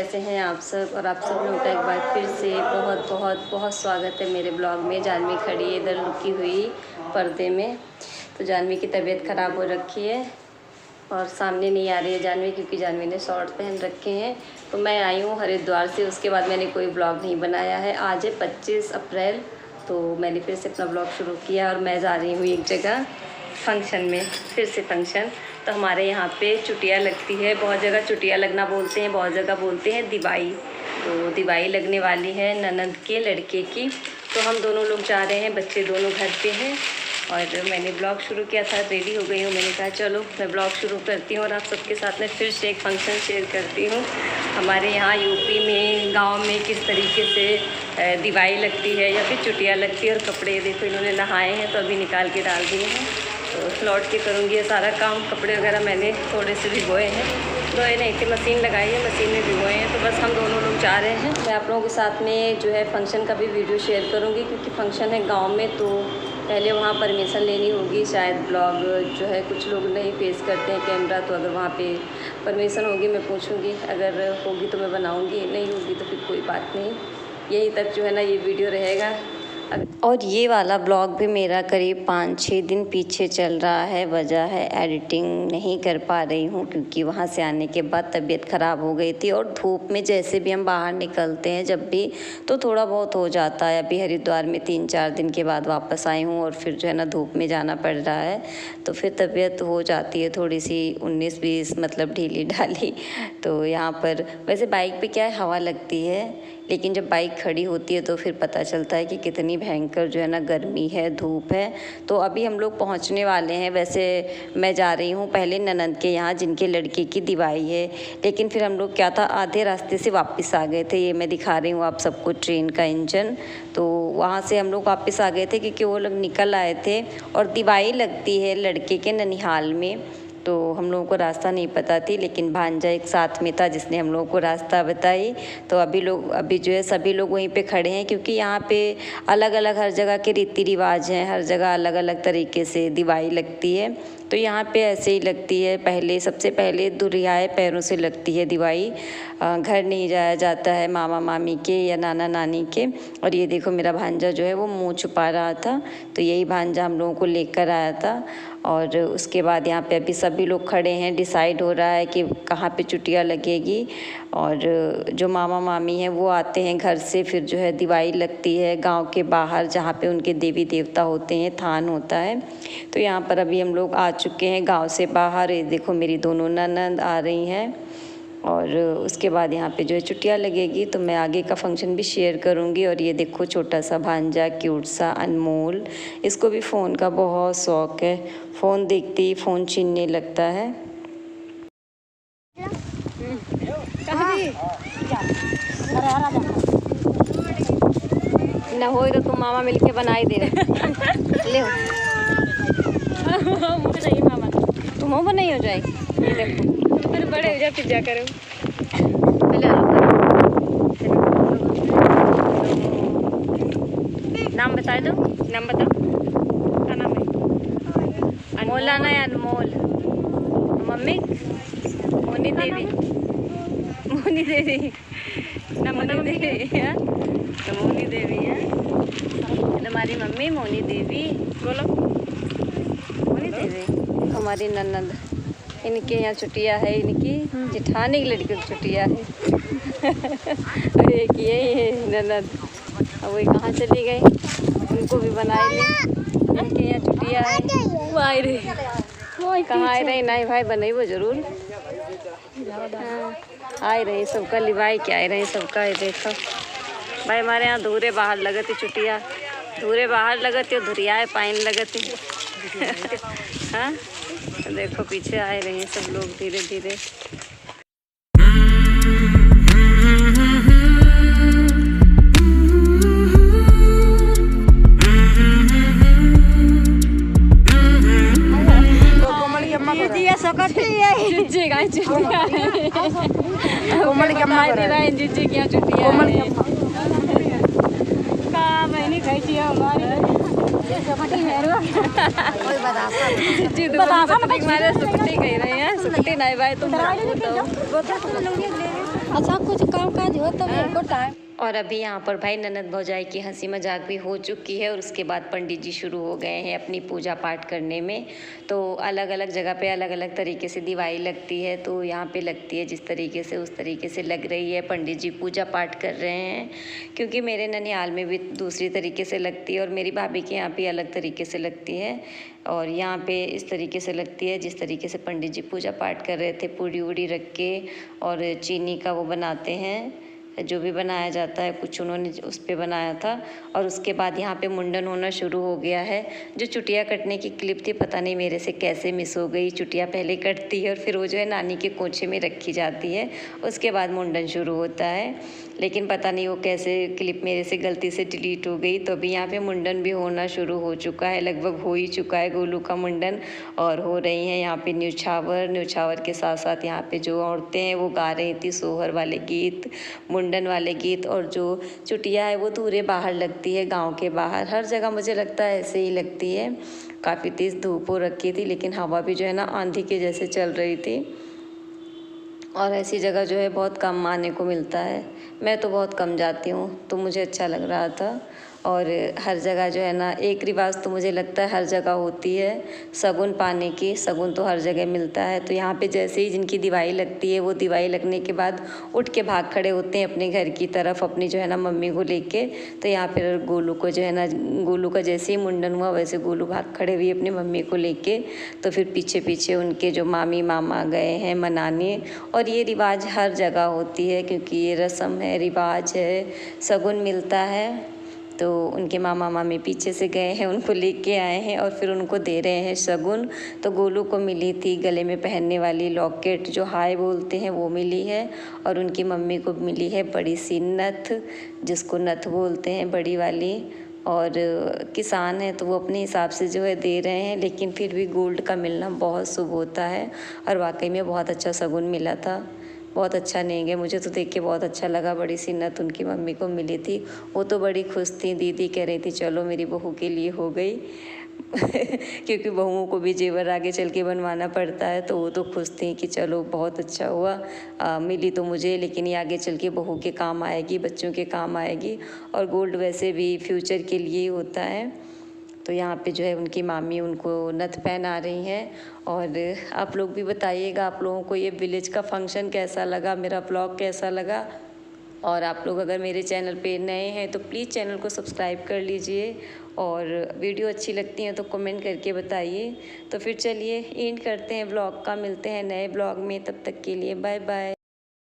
कैसे हैं आप सब। और आप सब लोगों का एक बार फिर से बहुत बहुत बहुत स्वागत है मेरे ब्लॉग में। जानवी खड़ी है इधर लुकी हुई पर्दे में। तो जानवी की तबीयत ख़राब हो रखी है और सामने नहीं आ रही है जानवी, क्योंकि जानवी ने शॉर्ट पहन रखे हैं। तो मैं आई हूँ हरिद्वार से, उसके बाद मैंने कोई ब्लॉग नहीं बनाया है। आज है 25 अप्रैल, तो मैंने फिर से अपना ब्लॉग शुरू किया और मैं जा रही हूँ एक जगह फंक्शन में, फिर से फंक्शन। तो हमारे यहाँ पे चुटिया लगती है, बहुत जगह चुटिया लगना बोलते हैं, बहुत जगह बोलते हैं दिवाई। तो दिवाई लगने वाली है ननद के लड़के की। तो हम दोनों लोग जा रहे हैं, बच्चे दोनों घर पे हैं। और मैंने ब्लॉग शुरू किया था, रेडी हो गई हूँ। मैंने कहा चलो मैं ब्लॉग शुरू करती हूँ और आप सबके साथ में फिर से एक फंक्शन शेयर करती हूँ। हमारे यहाँ यूपी में गांव में किस तरीके से दिवाई लगती है या फिर चुटिया लगती है। और कपड़े देखो इन्होंने नहाए हैं तो अभी निकाल के डाल दिए हैं। तो लौट के करूँगी ये सारा काम। कपड़े वगैरह मैंने थोड़े से भिगोए हैं, धोए नहीं थे, मशीन लगाई है, मशीन में भिगोए हैं। तो बस हम दोनों लोग जा रहे हैं। मैं आप लोगों के साथ में जो है फंक्शन का भी वीडियो शेयर करूँगी, क्योंकि फंक्शन है गाँव में, तो पहले वहाँ परमिशन लेनी होगी। शायद ब्लॉग जो है कुछ लोग नहीं फेस करते हैं कैमरा, तो अगर वहाँ पे परमिशन होगी मैं पूछूँगी, अगर होगी तो मैं बनाऊँगी, नहीं होगी तो फिर कोई बात नहीं। यहीं तक जो है ना ये वीडियो रहेगा। और ये वाला ब्लॉग भी मेरा करीब 5-6 दिन पीछे चल रहा है। वजह है एडिटिंग नहीं कर पा रही हूँ, क्योंकि वहाँ से आने के बाद तबीयत ख़राब हो गई थी। और धूप में जैसे भी हम बाहर निकलते हैं जब भी, तो थोड़ा बहुत हो जाता है। अभी हरिद्वार में 3-4 दिन के बाद वापस आई हूँ और फिर जो है ना धूप में जाना पड़ रहा है, तो फिर तबीयत हो जाती है थोड़ी सी 19-20 मतलब ढीली ढाली। तो यहाँ पर वैसे बाइक पे क्या है, हवा लगती है, लेकिन जब बाइक खड़ी होती है तो फिर पता चलता है कि कितनी भयंकर जो है ना गर्मी है, धूप है। तो अभी हम लोग पहुंचने वाले हैं। वैसे मैं जा रही हूं पहले ननद के यहाँ, जिनके लड़के की दिवाई है। लेकिन फिर हम लोग क्या था, आधे रास्ते से वापस आ गए थे। ये मैं दिखा रही हूँ आप सबको ट्रेन का इंजन। तो वहाँ से हम लोग वापस आ गए थे, क्योंकि वो लोग निकल आए थे। और दिवाई लगती है लड़के के ननिहाल में, तो हम लोगों को रास्ता नहीं पता थी, लेकिन भांजा एक साथ में था जिसने हम लोगों को रास्ता बताई। तो अभी जो है सभी लोग वहीं पे खड़े हैं, क्योंकि यहाँ पे अलग अलग हर जगह के रीति रिवाज हैं, हर जगह अलग अलग तरीके से दिवाई लगती है। तो यहाँ पे ऐसे ही लगती है। सबसे पहले दुरियाए पैरों से लगती है दिवाई। घर नहीं जाया जाता है मामा मामी के या नाना नानी के। और ये देखो मेरा भांजा जो है वो मुँह छुपा रहा था, तो यही भांजा हम लोगों को लेकर आया था। और उसके बाद यहाँ पे अभी सभी लोग खड़े हैं, डिसाइड हो रहा है कि कहाँ पे चुटिया लगेगी। और जो मामा मामी हैं वो आते हैं घर से, फिर जो है दिवाई लगती है गांव के बाहर, जहाँ पे उनके देवी देवता होते हैं, थान होता है। तो यहाँ पर अभी हम लोग आ चुके हैं गांव से बाहर। ये देखो मेरी दोनों ननद आ रही हैं। और उसके बाद यहाँ पे जो है चुटिया लगेगी, तो मैं आगे का फंक्शन भी शेयर करूँगी। और ये देखो छोटा सा भांजा, क्यूट सा अनमोल, इसको भी फ़ोन का बहुत शौक़ है। फ़ोन देखते ही फ़ोन छीनने लगता है। ना हो तो तुम मामा मिलके बनाई दे ले हो। नहीं मामा तुम हो नहीं हो जाएगी। ये देखो तो फिर बड़े हो जाए फिर जा करो। नाम बता दो, नाम बताओ। क्या नाम है? अनमोल आना है, अनमोल। मम्मी मोनी देवी, मोनी देवी ना, मोनी देवी है, तो मोनी देवी है हमारी मम्मी। मोनी देवी बोलो, मोनी देवी हमारी ननद। इनके यहाँ चुटिया है, इनकी जेठानी की लड़की की चुटिया है। और एक यही है ननद, अब वही कहाँ चली गई, उनको भी बनाए ले। इनके यहाँ चुटिया है, वो आई रही, कहाँ आ रही नहीं भाई, बने वो जरूर। हाँ आई रही, सबका लिवाई के आए रही सबका। ये देखो भाई हमारे यहाँ धूरे बाहर लगती चुटिया, धूरे बाहर लगती और धुरियाए पाइन लगती। हाँ देखो पीछे आए रहे हैं सब लोग धीरे धीरे। सुकटी कह रहे हैं, सुकटी नहीं भाई तुम। अच्छा कुछ काम काज हो तो मेरे को टाइम। और अभी यहाँ पर भाई ननद भौजाई की हंसी मजाक भी हो चुकी है और उसके बाद पंडित जी शुरू हो गए हैं अपनी पूजा पाठ करने में। तो अलग अलग जगह पे अलग अलग तरीके से दिवाई लगती है, तो यहाँ पे लगती है जिस तरीके से उस तरीके से लग रही है। पंडित जी पूजा पाठ कर रहे हैं, क्योंकि मेरे ननिहाल में भी दूसरी तरीके से लगती है और मेरी भाभी के यहाँ भी अलग तरीके से लगती है। और यहाँ पे इस तरीके से लगती है जिस तरीके से पंडित जी पूजा पाठ कर रहे थे, पूड़ी वूड़ी रख के और चीनी का वो बनाते हैं जो भी बनाया जाता है, कुछ उन्होंने उस पे बनाया था। और उसके बाद यहाँ पे मुंडन होना शुरू हो गया है। जो चुटिया कटने की क्लिप थी, पता नहीं मेरे से कैसे मिस हो गई। चुटिया पहले कटती है और फिर वो जो है नानी के कोंछे में रखी जाती है, उसके बाद मुंडन शुरू होता है। लेकिन पता नहीं वो कैसे क्लिप मेरे से गलती से डिलीट हो गई। तो अभी यहाँ पे मुंडन भी होना शुरू हो चुका है, लगभग हो ही चुका है गोलू का मुंडन। और हो रही हैं यहाँ पे न्यौछावर के साथ साथ यहाँ पे जो औरतें हैं वो गा रही थी सोहर वाले गीत, मुंडन वाले गीत। और जो चुटिया है वो दूरे बाहर लगती है, गांव के बाहर। हर जगह मुझे लगता है ऐसे ही लगती है। काफ़ी तेज़ धूप हो रखी थी, लेकिन हवा भी जो है ना आंधी के जैसे चल रही थी। और ऐसी जगह जो है बहुत कम आने को मिलता है। मैं तो बहुत कम जाती हूँ, तो मुझे अच्छा लग रहा था। और हर जगह जो है ना एक रिवाज तो मुझे लगता है हर जगह होती है, शगुन पाने की। शगुन तो हर जगह मिलता है। तो यहाँ पे जैसे ही जिनकी दिवाई लगती है, वो दिवाई लगने के बाद उठ के भाग खड़े होते हैं अपने घर की तरफ, अपनी जो है ना मम्मी को लेके। तो यहाँ पर गोलू को जो है ना, गोलू का जैसे ही मुंडन हुआ वैसे गोलू भाग खड़े हुए अपनी मम्मी को लेके। तो फिर पीछे पीछे उनके जो मामी मामा गए हैं मनाने। और ये रिवाज हर जगह होती है, क्योंकि ये रस्म है, रिवाज है। शगुन मिलता है, तो उनके मामा मामी पीछे से गए हैं, उनको लेके आए हैं और फिर उनको दे रहे हैं शगुन। तो गोलू को मिली थी गले में पहनने वाली लॉकेट, जो हाय बोलते हैं, वो मिली है। और उनकी मम्मी को मिली है बड़ी सी नथ, जिसको नथ बोलते हैं, बड़ी वाली। और किसान है तो वो अपने हिसाब से जो है दे रहे हैं, लेकिन फिर भी गोल्ड का मिलना बहुत शुभ होता है। और वाकई में बहुत अच्छा शगुन मिला था, बहुत अच्छा नहीं गया। मुझे तो देख के बहुत अच्छा लगा। बड़ी सी नथ उनकी मम्मी को मिली थी, वो तो बड़ी खुश थी। दीदी कह रही थी चलो मेरी बहू के लिए हो गई क्योंकि बहुओं को भी जेवर आगे चल के बनवाना पड़ता है। तो वो तो खुश थी कि चलो बहुत अच्छा हुआ, मिली तो मुझे, लेकिन ये आगे चल के बहू के काम आएगी, बच्चों के काम आएगी। और गोल्ड वैसे भी फ्यूचर के लिए ही होता है। तो यहाँ पे जो है उनकी मामी उनको नथ पहना रही हैं। और आप लोग भी बताइएगा आप लोगों को ये विलेज का फंक्शन कैसा लगा, मेरा ब्लॉग कैसा लगा। और आप लोग अगर मेरे चैनल पे नए हैं तो प्लीज़ चैनल को सब्सक्राइब कर लीजिए। और वीडियो अच्छी लगती हैं तो कमेंट करके बताइए। तो फिर चलिए एंड करते हैं ब्लॉग का, मिलते हैं नए ब्लॉग में, तब तक के लिए बाय बाय।